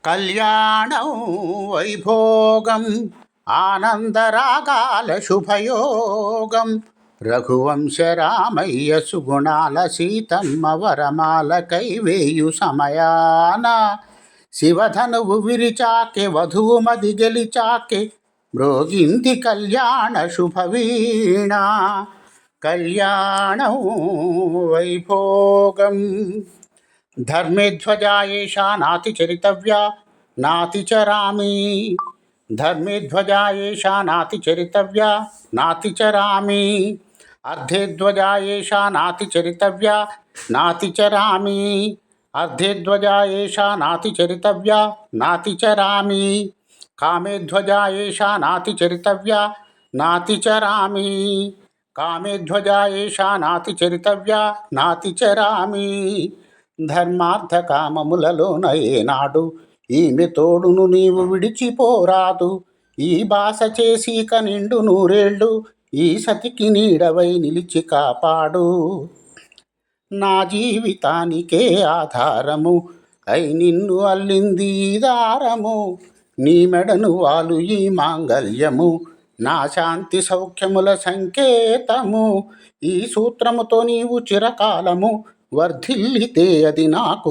కళ్యాణం వైభోగం ఆనందరాగాల శుభయోగం రఘువంశ రామయ్య సుగుణాల సీతమ్మ వరమాల కైవేయు సమయాన శివధనువు విరిచాకె వధువు మది గెలిచాకె మ్రోగింది కళ్యాణ శుభవీణ కళ్యాణం వైభోగం ధర్మేధ్వజా ఏషా నాతి చరితవ్యా నాతి చరామి ధర్మేధ్వజా ఏషా నాతి చరితవ్యా నాతి చరామి అర్ధేధ్వజా ఏషా నాతి చరితవ్యా నాతి చరామి అర్ధేధ్వజా ఏషా నాతి చరితవ్యా నాతి చరామి కామేధ్వజా ఏషా నాతి చరితవ్యా నాతి చరామి కామేధ్వజా ఏషా నాతి చరితవ్యా నాతి చరామి ధర్మార్థ కామములలోన ఏనాడు ఈమె తోడును నీవు విడిచిపోరాదు ఈ బాస చేసి కనిండు నూరేళ్ళు ఈ సతికి నీడవై నిలిచి కాపాడు నా జీవితానికే ఆధారము అయి నిన్ను అల్లింది దారము నీ మెడను వాలు ఈ మాంగల్యము నా శాంతి సౌఖ్యముల సంకేతము ఈ సూత్రముతో నీవు చిరకాలము వర్ధిల్లితే అది నాకు